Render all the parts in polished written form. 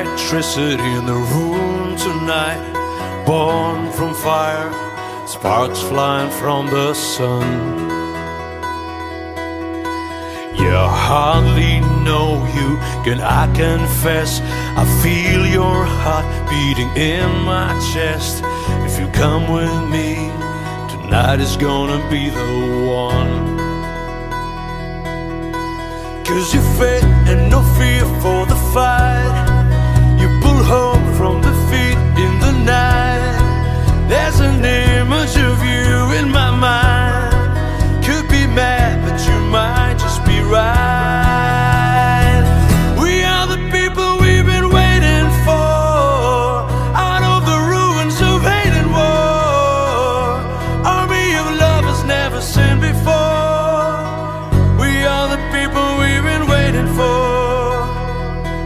electricity in the room tonight, born from fire, sparks flying from the sun. Yeah, I hardly know you, can I confess? I feel your heart beating in my chest. If you come with me, tonight is gonna be the one. 'Cause you faith and no fear for the fight. You pull hope from the feet in the night. There's an image of you in my mind. Could be mad, but you might just be right. We are the people we've been waiting for, out of the ruins of hate and war. Army of lovers never seen before. We are the people we've been waiting for.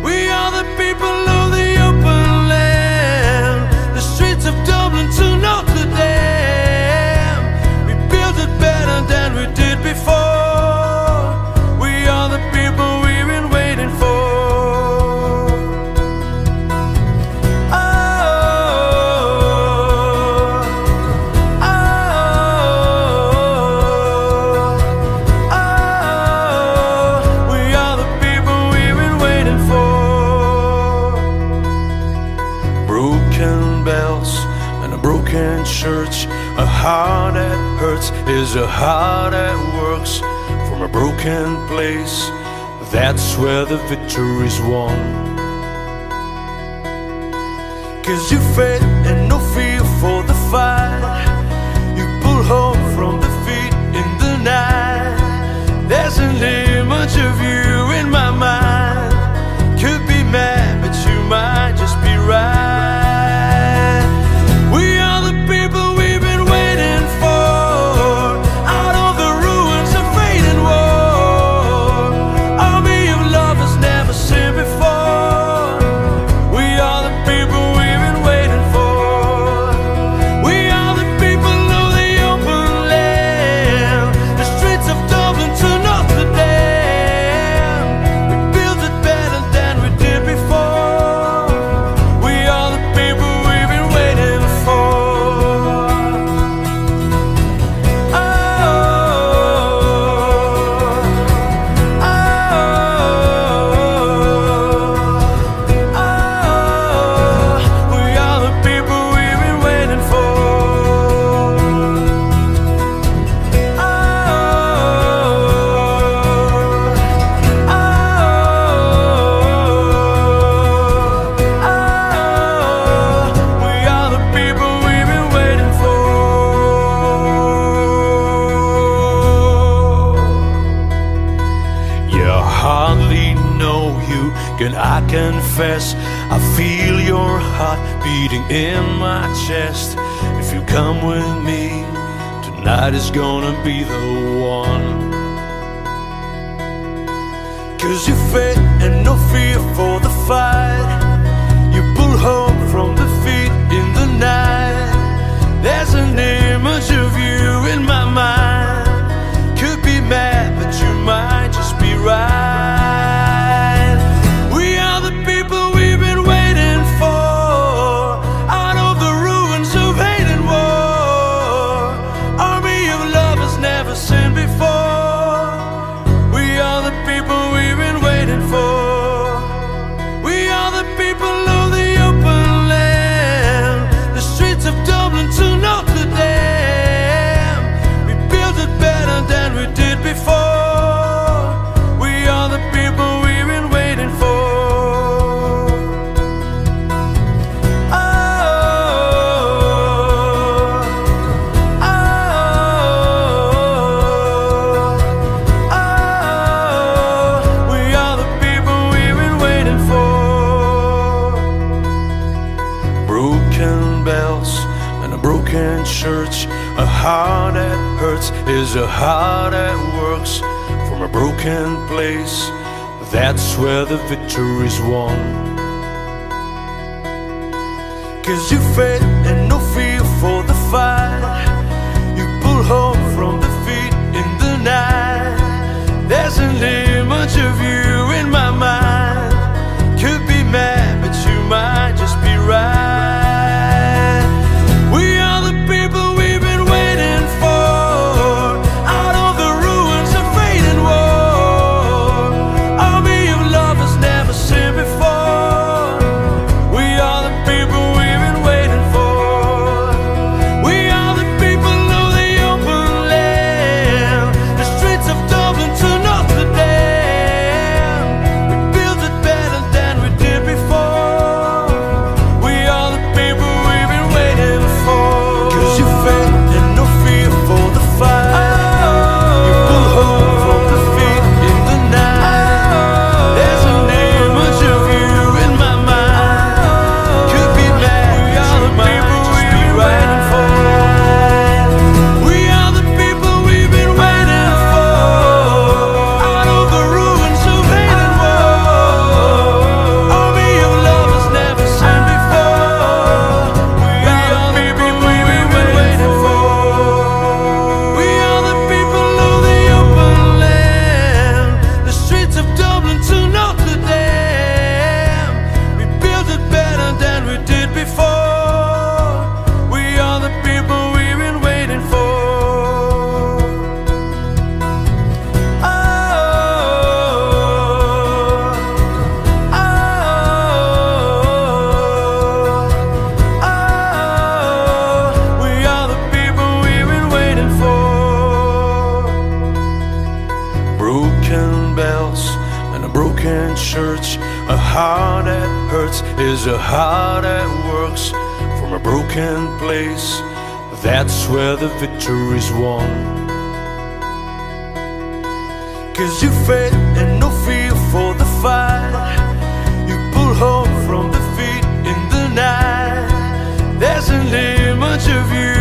We are the people of the open land, the streets of Dublin to Notre Dame. We built it better than we did before. We are the people we've been waiting for. Oh, oh, oh. We are the people we've been waiting for. Broken bells and a broken church. A heart that hurts is a heart that works. From a broken place, that's where the victory's won. 'Cause you faith and no fear for the fight. You pull hope from the feet in the night. There's an image of you in my mind. Could be mad, but you might just be right. We are the people we've been waiting for, out of the ruins of fate and war. Army of lovers never seen before. We are the people we've been waiting for. We are the people of the open land, the streets of Dublin to Notre Dame. We built it better than we did before. We are the people we've been waiting for. Oh, oh, oh. We are the people we've been waiting for. Oh, oh, oh. We are the people we've been waiting for. Yeah, I hardly know you, can I confess? I feel your heart beating in my chest. If you come with me, tonight is gonna be the one. 'Cause you faith and no fear for the fight. You pull hope from the feet in the night. There's an image of you in my mind. Could be mad, but you might just be right. We are the people we've been waiting for, out of the ruins of hate and war. Army of lovers never seen before. We are the people we've been waiting for. We are the people of the open land, the streets of Dublin to Notre Dame. We built it better than we did before. We are the people we've been waiting for. Oh, oh, oh. We are the people we've been waiting for. Broken bells and a broken church. A heart that hurts is a heart that works. From a broken place, that's where the victory's won. 'Cause you faith and no fear for the fight. You pull hope from the feet in the night. There's an image of you in my mind. Could be mad, but you fights, is a heart that works from a broken place. That's where the victory's won. 'Cause you faith and no fear for the fight. You pull hope from defeat in the night. There's an image of you